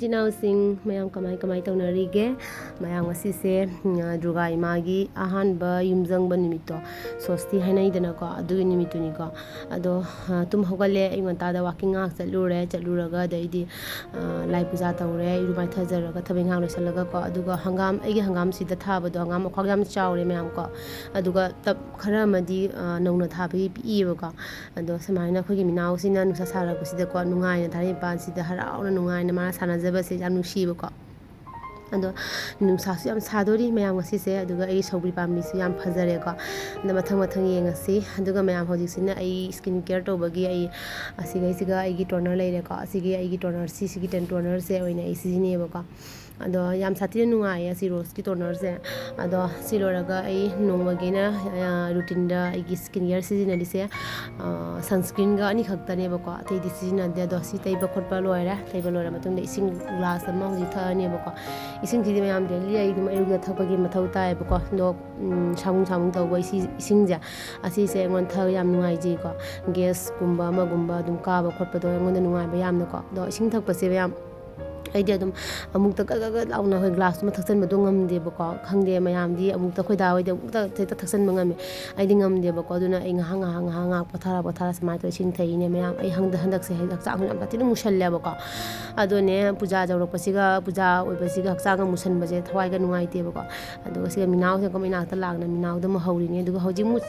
Ichinausing mayam kamai taunarige mayam ngasise Durga imagi ahanba yumjangba nimito sosti hainaidana ko adu nimituni ko ado tum hogale ai ngontada walking ngak chaluraga daidi lai puja taure irumai thajaraga thabinghang loisalaga ko aduga hangam aigi hangam sida thabado hangam okhag yam chaure mayam ko aduga tab khara amadi nauna thabi piiba ko ado samaina khogi minaw sina nusa sara ko sida ko nungai na thari pan sida harauna nungai na mana sanajabase yam nusiba ko ado nungsasu yam sadori mayam ngasise aduga ai sobri pambisu yam phajare ko na mathang yengasi aduga mayam hojisina ai skin care tobagi ai asiga ai gi toner leire ko asigi ai gi toner sigi ten toner se oina ai sijine ba ko ado yam sathi nungai asi rose ki toner se ado siloraga ai nongmagina routine da ai gi skin care sijina lise sunscreen ga ani khaktane ba ko tai di sijina de do si tai ba khotpa loira tai ba loira matung de ising glass ama hoji thani ba ko ising ji mayam daily ai dum ai ga thapagi mathau tai ba ko do samung tawba ising ja asi se ngon tha yam nungai ji ko gas gumba dum ka ba khotpa do ngon nungai ba yam na ko do ising thakpa se yam aidi dum amukta ka launa hoi glass ma thaksan ma do ngamde ba ko khangde mayam di amukta khoi da hoi de amukta theta thaksan ma ngame aidi ngamde ba ko duna ai nga pathara samai to sing thai ne mayam ai handak se haksa ngam ta tin mushalla ba ko adone puja jawrok pasiga puja oi pasiga haksa ngam musan baje thwai ga nungai te ba ko adu siga minaw se ko mina ta lagna minaw da ma hauri ne du hoji mu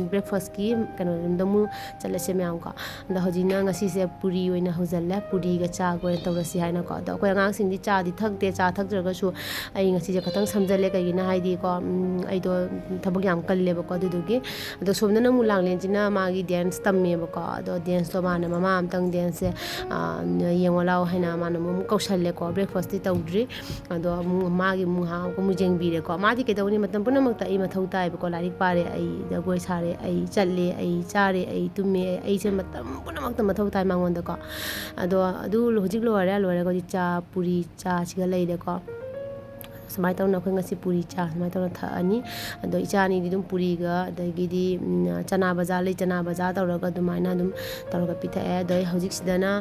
breakfast ki kano da mu chala se mayam ko da hoji na ngasi se puri oina hojalla puri ga cha ko tawrasi haina ko da ko ngang sing di cha di thakte cha thakjraga su ai ngasi je khatang samjale kai na haidi ko ai do thabak yam kalle ba ko dugi do somna na mu langlen jina magi dance tamme ba ko do dance to mana mama amtang dance yengola haina mana mu kausalle ko breakfast ti tawdri ado magi mu ha ko mu jengbi re ko madi ke dawni matam puna makta ai mathau tai ba ko larik pare ai da goi sare ai challe ai chare ai tumme ai se matam puna makta mathau tai mangon da ko adu hojik lore ko cha puri cha chiga leide ko samai tawna khoi ngasi puri cha samai tawna tha ani ado ichani di dum puri ga adagi di chana baza tawraga dumaina dum tawraga pitha e dai hojik sidana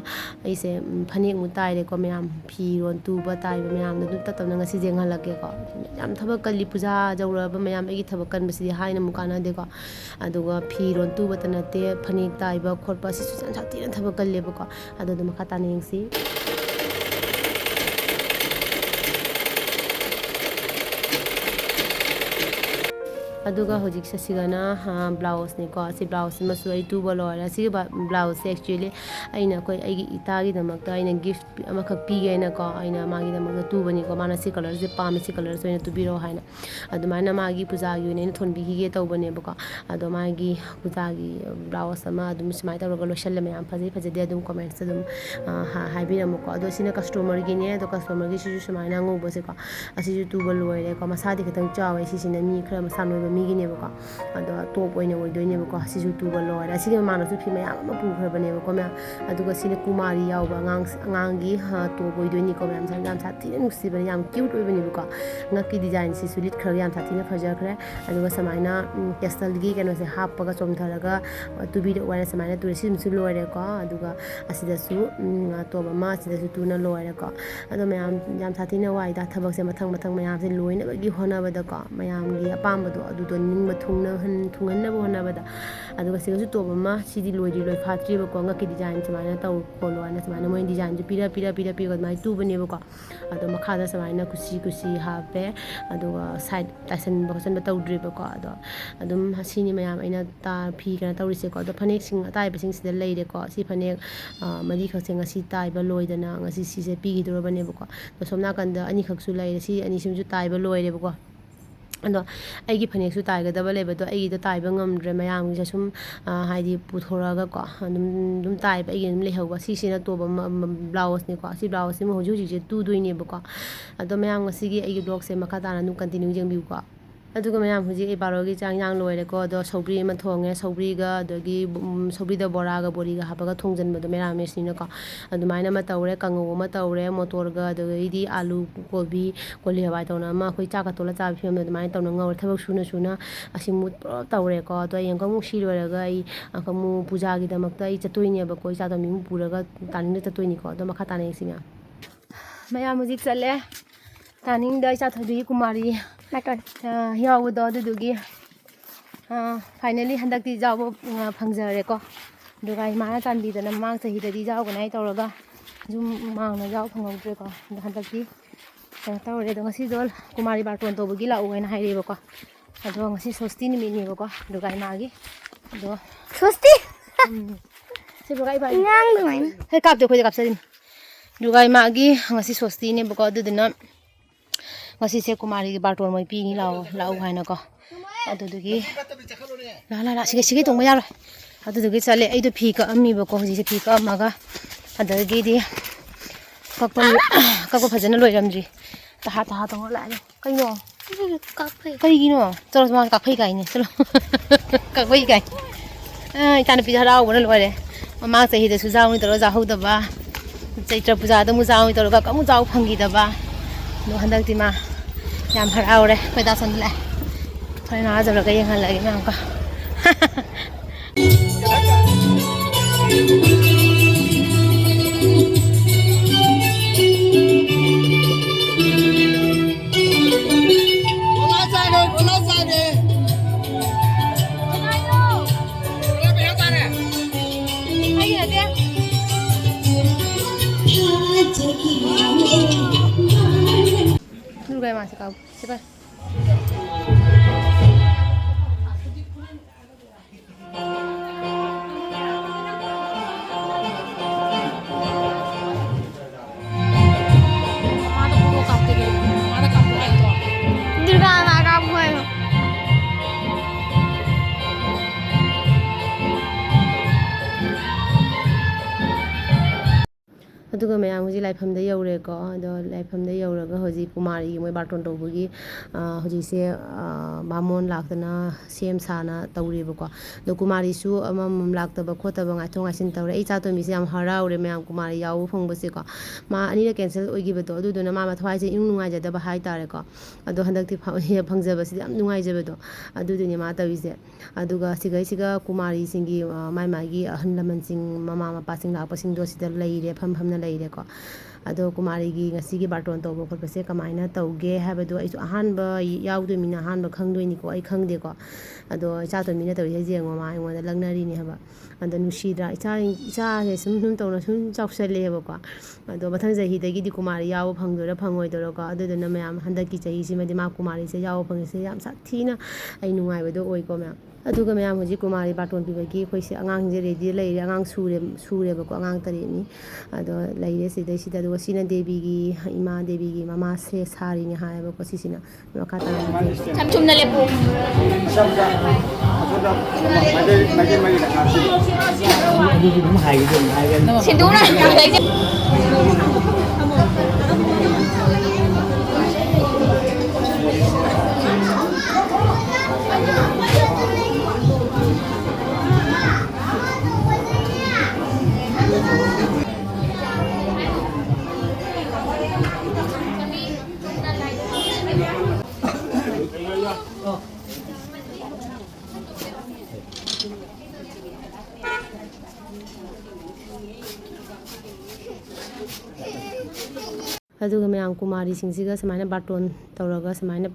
aise phanek mu tai re ko mayam phi ron tu ba tai ba mayam dum ta tawna ngasi jenghalake ko yam thaba kali puja jawra ba mayam agi thaba kan basi haina mukana de ko aduga phi ron tu ba tanate phanek tai ba khotpa si su chan thati na thaba kalle ba ko ado dum khata nengsi aduga hojik sasigana blouse ne ko si blouse ma su ai tu bolora si blouse actually aina koi ai ita gi damakta aina gift ama khak pi ge na ko aina magi damakta tu bani ko mana si color je pam si color so ina tu biro haina adumana magi puja gi ne thon bi ge taw bane ba ko ado magi puja gi blouse ama adum smai taw ro loshal me am phaje de adum comments adum ha bi na mo ko ado sina customer gi ne do customer gi su smai na ngo bo se ko asi tu bol loire ko masadi khatang chawe si sina mi khra masam no mi gi ne ba ko ado top oina oi doi ne ba ko si su tu bol loire asi ge mana su phi ma yam ma pu khra bane ba ko ma aduga sina kumari yaobga ngang gi top oi doi ni ko yam sa thi nu si ba yam cute oi bane ba ko ngaki design si su lit khra yam sa thi na phaja khra aduga samaina pastel gi kano se hap pa ga chom tharaga tu bi wa samaina tu sim su loire ko aduga asida su to ba ma asida su tu na loire ko ado mayam yam sa thi na wai da thabak se mathang mayam se loina ba gi hona ba da ko mayam gi apam ba do adu do ning ma thungan na ba hona ba da aduga se su to ba ma si di loi phatri ba ko ngaki design samaina taw ko lo na samaina moi design ju pira ko mai tu bane ba ko ado makha da samaina kusi ha pe aduga side tasan ba san ba taw dri ba ko ado adum hasini mayam aina ta phi kana tawri se ko ado phanek sing atai ba sing sida leire ko si phanek mari khak se ngasi tai ba loidana ngasi si se pi gi dro bane ba ko to somna kan da ani khak su leire si ani sim ju tai ba loire ba ko ado aigi phanek su tai ga da ba le ba do aigi da tai ba ngamdre mayam gi sum haidi puthoraga ko dum tai ba aigi le hawa si sina to ba blouse ne ko si blouse mo hoju je tu doi ne ba ko ado mayam ngasi gi aigi blog se makha ta na nu continue jeng bi ko aduga mayam huji e baro gi chang yang loire ko do sobri ma thonge sobri ga adagi sobri da bora ga bori ga habaga thongjan ba do merames ni na ko adumaina ma tawre kango ma tawre motor ga adagi di alu gobi koli hawai tawna ma khoi cha ka tola cha phim do mai tawna ngawr thabak suna asimut pro tawre ko to yang kamu shi loire ga ai kamu puja gi damakta ai chatoi ne ba koi cha do mi mu pura ga tanin chatoi ni ko do makha ta nei simya mayam music chale taning da cha thobi kumari yaobdo adugi finally handakti jawo phangjare ko dugai mana tanbi dana mang sahi dadi jawo ganai tawraga jum mang na jawo phangongdre ko handakti tawre do ngasi dol kumari barton to bugi la uaina haire ko ado ngasi sosti ni mini ko dugai magi do sosti se dugai bai ngang duai he kap de khoi kap sarin dugai magi ngasi sosti ni ko adudina ngasi se kumari gi barton moi pi ni lau haina ko adugi la sige tong ya adugi chale ai do phi ka ami ba ko ji se phi ka maga adagi di kakko phajana loiramji ta tong la kaino kai gino chalo ma ka phai kai ni chalo ka phai kai tan pi hara wona loire mama sahi de su jaw ni toro ja ho da ba chaitra puja da mu jaw ni toro ka mu jaw phangi da ba no handak ti ma yam hara aure khoi da san la khoi na ja la ka yang la gi ma ka Dugai masih kau, cepat. durga ma ka phoi aduga mayam hoji laifam da yaure ko ado laifam da yauraga hoji kumari moi barton tobugi hoji se bamon laktana sem sana tawreba ko do kumari su amam laktaba khotaba ngai thong asin tawre ei cha to mi se am haraure mayam kumari yaw phongba se ko ma ani ra cancel oigiba do adu dona ma thwai se ing nungai jada ba hai tare ko ado handakti phangjaba se am nungai jaba do adu duni ma tawi se aduga siga kumari singi mai gi ahan laman sing mama mapa sing la pa sing do sida leire pham na leire ko ado kumari gi ngasi gi barton to bo pase kamaina tauge habado ai ahan ba yaudoi mina ahan ba khangdoi ni ko ai khangde ko ado cha to mina tawi je ngoma ai ngona langnari ni haba ado nushidra icha he sum tawna sum chawsale haba ko ado mathang jahi dagi di kumari yaw phangdora phangoi doro ko ado dona mayam handaki jahi si madi ma kumari se yaw phang se yam sathina ai nungai bado oi ko mayam aduga mayam hoji kumari barton pibagi khoi se angang je ready leire angang sure ba ko angang tare ni ado leire se dai sida do sina devi gi ima devi gi mama se sari ni ha ba ko sisina makata cham chum na lepu sindu na aduga mayam kumari singsiga samaina barton tawraga samaina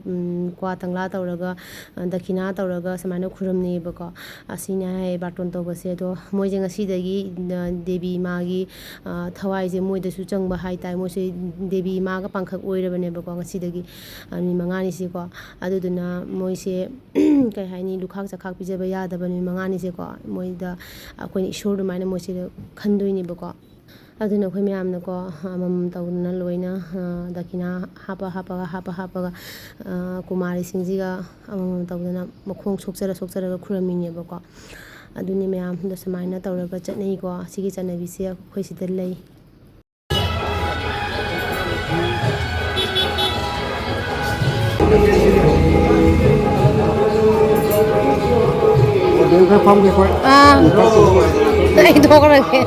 kwa tangla tawraga dakina tawraga samaina khuramni bako asina hai barton tawbase do moije ngasi dagi devi magi thawai je moida su changba hai tai mo se devi maga pangkhak oirabane bako ngasi dagi ani mangani si ko aduduna moise kai haini lukhak chakhak pijaba yadaba ni mangani se ko moida akoi ishor maina moise khandoini bako aduna khoi mayam na ko amam tawna loina dakina hapa kumari singjiga amam tawna makhong soksara ga khuramini ba ko aduni mayam da samaina tawraga chatnei ko sigi chanabi se khoi sida lei ai dokra ke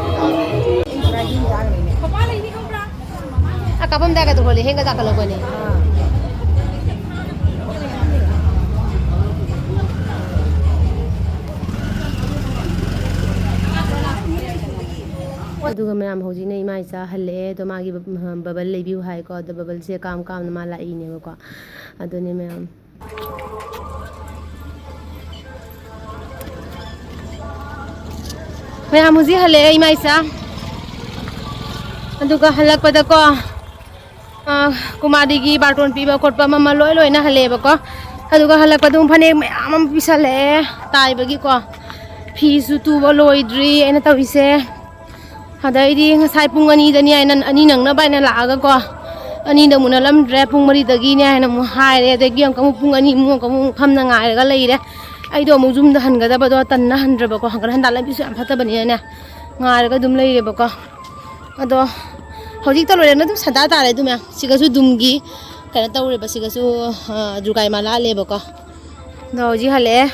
kapam daga to hole henga jakalo bane ꯑꯗꯨꯒ ꯃꯌꯥꯝ ꯍꯧꯖꯤꯛꯅ ꯏꯃꯥ ꯏꯆꯥ ꯍꯜꯂꯛꯑꯦ ꯑꯗꯣ ꯃꯥꯒꯤ ꯕꯕꯜ ꯂꯩꯕꯤꯌꯨ ꯍꯥꯏꯀꯣ ꯑꯗꯣ ꯕꯕꯜꯁꯦ ꯀꯥꯝꯅ ꯃꯥ ꯂꯥꯛꯏꯅꯦꯕꯀꯣ ꯑꯗꯨꯅꯦ ꯃꯌꯥꯝ ꯍꯧꯖꯤꯛ ꯍꯜꯂꯛꯑꯦ ꯏꯃꯥ ꯏꯆꯥ ꯑꯗꯨꯒ ꯍꯜꯂꯛꯄꯗꯀꯣ ꯀꯨꯃꯥꯔꯤꯒꯤ ꯕꯥꯔꯇꯣꯟ ꯄꯤꯕ ꯈꯣꯠꯄ ꯑꯃ ꯂꯣꯏꯅ ꯍꯜꯂꯛꯑꯦꯕꯀꯣ ꯑꯗꯨꯒ ꯍꯜꯂꯛꯄꯗ ꯐꯅꯦꯛ ꯃꯌꯥꯝ ꯑꯃ ꯄꯤꯁꯜꯂꯛꯑꯦ ꯇꯥꯏꯕꯒꯤꯀꯣ ꯐꯤꯁꯨ ꯇꯨꯕ ꯂꯣꯏꯗ꯭ꯔꯤ ꯑꯩꯅ ꯇꯧꯔꯤꯁꯦ ꯑꯗꯩꯗꯤ ꯉꯁꯥꯏ ꯄꯨꯡ 2ꯗꯅꯤ ꯑꯩꯅ 2 ꯅꯪꯅꯕ ꯑꯩꯅ ꯂꯥꯛꯑꯒꯀꯣ 2ꯗ ꯃꯨꯟꯅꯜꯂꯝꯗ꯭ꯔꯦ ꯄꯨꯡ 4ꯗꯒꯤꯅꯦ ꯍꯥꯏꯅ ꯑꯃꯨꯛ ꯍꯥꯏꯔꯦ ꯑꯗꯒꯤ ꯑꯃꯨꯛ ꯄꯨꯡ 2 ꯑꯃꯨꯛ ꯐꯝꯅ ꯉꯥꯏꯔꯒ ꯂꯩꯔꯦ ꯑꯩꯗꯣ ꯑꯃꯨꯛ ꯌꯨꯝꯗ ꯍꯟꯒꯗꯕꯗꯣ ꯇꯟꯅ ꯍꯟꯗ꯭ꯔꯕꯀꯣ ꯍꯪꯒꯠ ꯍꯟꯗꯥ ꯂꯝꯕꯤꯁꯨ ꯌꯥꯝ ꯐꯠꯇꯕꯅꯤꯅꯅꯦ ꯉꯥꯏꯔꯒ ꯑꯗꯨꯝ ꯂꯩꯔꯦꯕꯀꯣ ꯑꯗꯣ ꯍꯧꯖꯤꯛꯇ ꯂꯣꯏꯔꯦꯅ ꯑꯗꯨꯝ ꯁꯟꯗꯥ ꯇꯥꯔꯦ ꯑꯗꯨꯝ ꯃꯌꯥꯝ ꯁꯤꯒꯁꯨ ꯗꯨꯝꯒꯤ ꯀꯩꯅꯣ ꯇꯧꯔꯦꯕ ꯁꯤꯒꯁꯨ ꯗꯨꯔꯒꯥ ꯏꯃꯥ ꯂꯥꯠꯂꯦꯕꯀꯣ ꯑꯗꯣ ꯍꯧꯖꯤꯛ ꯍꯜꯂꯛꯑꯦ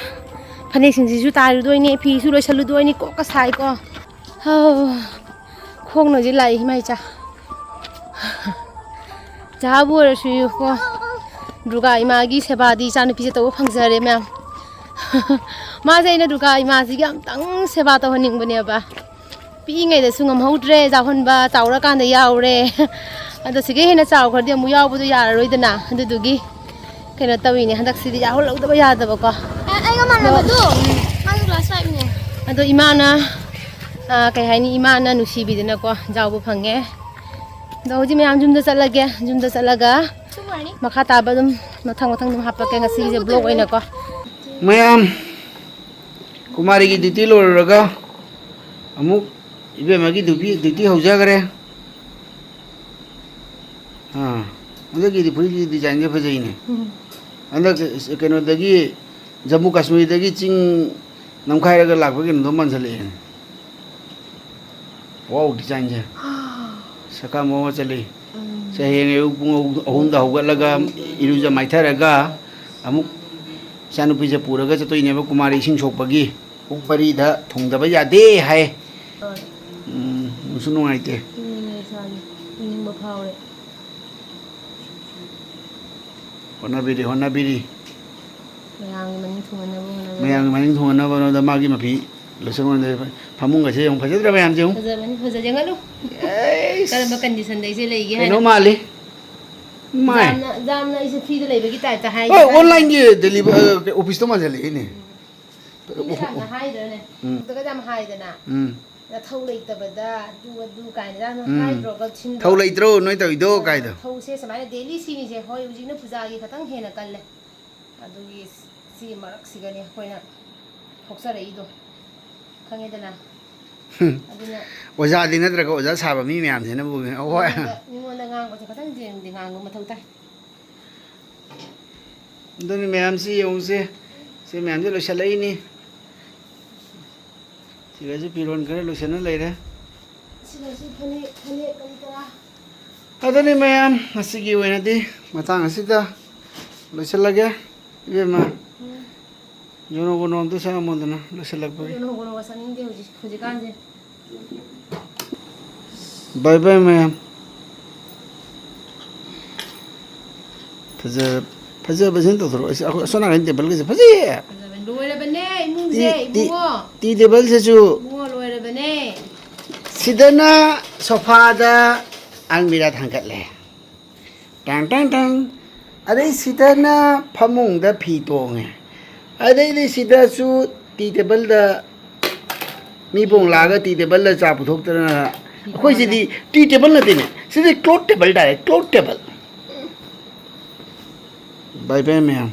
ꯐꯅꯦꯛꯁꯤꯡꯁꯤꯁꯨ ꯇꯥꯏꯔꯨꯗꯣꯏꯅꯤ ꯐꯤꯁꯨ ꯂꯣꯏꯁꯜꯂꯨꯗꯣꯏꯅꯤ ꯀꯣꯛꯀ ꯁꯥꯏꯀꯣ ꯈꯣꯡꯅꯁꯤ ꯂꯥꯛꯏ ꯏꯃꯥ ꯏꯆꯥ ꯖꯍꯥꯕꯨ ꯑꯣꯏꯔꯁꯨ ꯀꯣ ꯗꯨꯔꯒꯥ ꯏꯃꯥꯒꯤ ꯁꯦꯕꯥꯗꯤ ꯏꯆꯥꯅꯨꯄꯤꯁꯦ ꯇꯧꯕ ꯐꯪꯖꯔꯦ ꯃꯌꯥꯝ ꯃꯥꯁꯦ ꯑꯩꯅ ꯗꯨꯔꯒꯥ ꯏꯃꯥꯁꯤꯒꯤ ꯑꯝꯇꯪ ꯁꯦꯕꯥ ꯇꯧꯍꯟꯅꯤꯡꯕꯅꯦꯕ ꯄꯤꯛꯏꯉꯩꯗꯁꯨ ꯉꯝꯍꯧꯗ꯭ꯔꯦ ꯌꯥꯎꯍꯟꯕ ꯆꯥꯎꯔꯀꯥꯟꯗ ꯌꯥꯎꯔꯦ ꯑꯗꯣ ꯁꯤꯒ ꯍꯦꯟꯅ ꯆꯥꯎꯈ꯭ꯔꯗꯤ ꯑꯃꯨꯛ ꯌꯥꯎꯕꯗꯣ ꯌꯥꯔꯔꯣꯏꯗꯅ ꯑꯗꯨꯗꯨꯒꯤ ꯀꯩꯅꯣ ꯇꯧꯋꯤꯅꯦ ꯍꯟꯗꯛꯁꯤꯗꯤ ꯌꯥꯎꯍꯜꯂꯧꯗꯕ ꯌꯥꯗꯕꯀꯣ ꯑꯩꯒ ꯃꯥꯟꯅꯕꯗꯨ ꯃꯥꯁꯨ ꯀ꯭ꯂꯥꯁ 5ꯅꯦ ꯑꯗꯣ ꯏꯃꯥꯅ ꯀꯩ ꯍꯥꯏꯅꯤ ꯏꯃꯥꯅ ꯅꯨꯡꯁꯤꯕꯤꯗꯅꯀꯣ ꯌꯥꯎꯕ ꯐꯪꯉꯦ ꯑꯗꯣ ꯍꯧꯖꯤꯛ ꯃꯌꯥꯝ ꯌꯨꯝꯗ ꯆꯠꯂꯒ ꯃꯈꯥ ꯇꯥꯕ ꯑꯗꯨꯝ ꯃꯊꯪ ꯑꯗꯨꯝ ꯍꯥꯞꯄꯛꯀꯦ ꯉꯁꯤꯒꯤꯁꯦ ꯕ꯭ꯂꯣꯛ ꯑꯣꯏꯅꯀꯣ ꯃꯌꯥꯝ ꯀꯨꯃꯥꯔꯤꯒꯤ ꯗ꯭ꯌꯨꯇꯤ ꯂꯣꯏꯔꯨꯔꯒ ꯑꯃꯨꯛ ꯏꯕꯦꯝꯃꯒꯤ ꯗ꯭ꯌꯨꯇꯤ ꯍꯧꯖꯈ꯭ꯔꯦ ꯍꯟꯗꯛꯀꯤꯗꯤ ꯐꯨꯔꯤꯠꯀꯤ ꯗꯤꯖꯥꯏꯟꯁꯦ ꯐꯖꯩꯅꯦ ꯍꯟꯗꯛ ꯀꯩꯅꯣꯗꯒꯤ ꯖम्मू ꯀꯥश्ꯃꯤꯔꯗꯒꯤ ꯆꯤꯡ ꯅꯝꯈꯥꯏꯔꯒ ꯂꯥꯛꯄ ꯀꯩꯅꯣꯗꯣ ꯃꯥꯟꯁꯤꯜꯂꯛꯑꯦ ꯋꯥꯎ ꯗꯤꯖꯥꯏꯟꯁꯦ ꯁꯀꯥ ꯃꯑꯣꯡ ꯆꯠꯂꯤ ꯍꯌꯦꯡ ꯑꯌꯨꯛ ꯄꯨꯡ 3ꯗ ꯍꯧꯒꯠꯂꯒ ꯏꯔꯨꯖ ꯃꯥꯏꯊꯔꯒ ꯑꯃꯨꯛ ꯏꯆꯥꯅꯨꯄꯤꯁꯦ ꯄꯨꯔꯒ ꯆꯠꯇꯣꯏꯅꯦꯕ ꯀꯨꯃꯥꯔꯤ ꯏꯁꯤꯡ ꯁꯣꯛꯄꯒꯤ ꯄꯨꯡ 4ꯗ ꯊꯨꯡꯗꯕ ꯌꯥꯗꯦ ꯍꯥꯏ ꯅꯨꯡꯁꯨ ꯅꯨꯡꯉꯥꯏꯇꯦ ꯏꯪꯕ ꯐꯥꯎꯔꯦ ꯍꯣꯠꯅꯕꯤꯔꯤ ꯃꯌꯥꯝꯒꯤ ꯃꯅꯤꯡ ꯊꯨꯡꯍꯟꯅꯕ ꯍꯣꯠꯅꯕꯗ ꯃꯌꯥꯝꯒꯤ ꯃꯅꯤꯡ ꯊꯨꯡꯍꯟꯅꯕ ꯃꯥꯒꯤ ꯃꯐꯤ ꯂꯣꯏꯁꯟ ꯐꯃꯨꯡꯒꯁꯦ ꯌꯥꯝ ꯐꯖꯗ꯭ꯔ ꯃꯌꯥꯝꯁꯦ ꯐꯖꯕꯅꯤ ꯐꯖꯖꯒꯅꯨ ꯀꯔꯝꯕ ꯀꯟꯗꯤꯁꯟꯗ ꯑꯩꯁꯦ ꯂꯩꯒꯦ ꯍꯥꯏꯅ ꯀꯩꯅꯣ ꯃꯥꯜꯂꯤ ꯃꯥꯏ ꯌꯥꯝꯅ ꯑꯩꯁꯦ ꯐ꯭ꯔꯤꯗ ꯂꯩꯕꯒꯤ ꯇꯥꯏꯞꯇ ꯑꯣꯟꯂꯥꯏꯟꯒꯤ ꯗꯦꯂꯤꯚꯔꯤ ꯑꯣꯐꯤꯁꯇꯣ ꯃꯥꯟꯁꯤꯜꯂꯛꯏꯅꯦ ꯌꯥꯝꯅ ꯍꯥꯏꯗ꯭ꯔꯅꯦ ꯑꯗꯨꯒ ꯌꯥꯝ ꯍꯥꯏꯗꯅ ꯊꯧ ꯂꯩꯇꯕꯗ ꯑꯗꯨ ꯀꯥꯏꯅ ꯌꯥꯝꯅ ꯍꯥꯏꯗ꯭ꯔꯣꯒ ꯊꯧ ꯂꯩꯇ꯭ꯔꯣ ꯅꯣꯏ ꯇꯧꯔꯤꯗꯣ ꯀꯥꯏꯗꯣ ꯊꯧꯁꯦ ꯁꯨꯃꯥꯏꯅ ꯗꯦꯂꯤ ꯁꯤꯅꯤꯁꯦ ꯍꯣꯏ ꯍꯧꯖꯤꯛꯅ ꯄꯨꯖꯥꯒꯤ ꯈꯇꯪ ꯍꯦꯟꯅ ꯀꯜꯂꯦ ꯑꯗꯨꯒꯤ ꯁꯤꯒꯤ ꯃꯔꯛꯁꯤꯒꯅꯦ ꯑꯩꯈꯣꯏꯅ ꯊꯣꯛꯆꯔꯛꯏꯗꯣ ꯈꯪꯉꯦꯗꯅ ꯑꯗꯨꯅ ꯑꯣꯖꯥꯗꯤ ꯅꯠꯇ꯭ꯔꯒ ꯑꯣꯖꯥ ꯁꯥꯕ ꯃꯤ ꯃꯌꯥꯝꯁꯤꯅꯕꯨ ꯍꯣꯏ ꯃꯤꯉꯣꯟꯗ ꯉꯥꯡꯕꯁꯦ ꯈꯇꯪ ꯉꯥꯡꯕ ꯃꯊꯧ ꯇꯥꯏ ꯑꯗꯨꯅꯤ ꯃꯌꯥꯝꯁꯤ ꯌꯦꯡꯉꯨꯁꯦ ꯁꯤ ꯃꯌꯥꯝꯁꯦ ꯂꯣꯏꯁꯤꯜꯂꯛꯏꯅꯤ ꯁꯤꯒꯁꯨ ꯐꯤꯔꯣꯟ ꯈꯔ ꯂꯣꯏꯁꯤꯟꯅ ꯂꯩꯔꯦ ꯁꯤꯒꯁꯨ ꯐꯅꯦꯛ ꯀꯔꯤ ꯀꯔꯥ ꯑꯗꯨꯅꯤ ꯃꯌꯥꯝ ꯉꯁꯤꯒꯤ ꯑꯣꯏꯅꯗꯤ ꯃꯇꯥꯡ ꯑꯁꯤꯗ ꯂꯣꯏꯁꯤꯜꯂꯒꯦ ꯏꯕꯦꯝꯃ ꯖꯣꯅꯣꯒꯣꯅꯣ ꯑꯝꯇ ꯁꯛꯑꯝꯃꯣꯗꯅ ꯂꯣꯏꯁꯤꯜꯂꯛꯄꯒꯤ ꯖꯣꯅꯣꯒꯣꯅꯣꯒ ꯁꯛꯅꯤꯡꯗꯦ ꯍꯧꯖꯤꯛꯀꯥꯟꯁꯦ ꯕꯥꯏ ꯕꯥꯏ ꯃꯌꯥꯝ ꯐꯖꯕꯁꯤꯅ ꯇꯧꯊꯣꯔꯛꯑꯣ ꯑꯩꯈꯣꯏ ꯑꯁꯣꯝ ꯅꯥꯀꯟ ꯇꯦꯕꯜꯒꯁꯦ ꯐꯖꯩꯌꯦ ꯂꯣꯏꯔꯕꯅꯦ ꯏꯃꯨꯡꯁꯦ ꯏꯕꯨꯡꯉꯣ ꯇꯤ ꯇꯦꯕꯜꯁꯤꯁꯨ ꯏꯕꯨꯡꯉꯣ ꯂꯣꯏꯔꯕꯅꯦ ꯁꯤꯗꯅ ꯁꯣꯐꯥꯗ ꯑꯜꯃꯤꯔꯥ ꯊꯥꯡꯒꯠꯂꯦ ꯇꯥꯡ ꯇꯥꯡ ꯇꯥꯡ ꯑꯗꯩ ꯁꯤꯗꯅ ꯐꯃꯨꯡꯗ ꯐꯤ ꯇꯣꯡꯉꯦ ꯑꯗꯩꯗꯤ ꯁꯤꯗꯁꯨ ꯇꯤ ꯇꯦꯕꯜꯗ ꯃꯤ ꯄꯣꯡ ꯂꯥꯛꯑꯒ ꯇꯤ ꯇꯦꯕꯜꯗ ꯆꯥ ꯄꯨꯊꯣꯛꯇꯅ ꯑꯩꯈꯣꯏꯁꯤꯗꯤ ꯇꯤ ꯇꯦꯕꯜ ꯅꯠꯇꯦꯅꯦ ꯁꯤꯗꯤ ꯀ꯭ꯂꯣꯠ ꯇꯦꯕꯜ ꯇꯥꯔꯦ ꯀ꯭ꯂꯣꯠ ꯇꯦꯕꯜ ꯕꯥꯏ ꯕꯥꯏ ꯃꯌꯥꯝ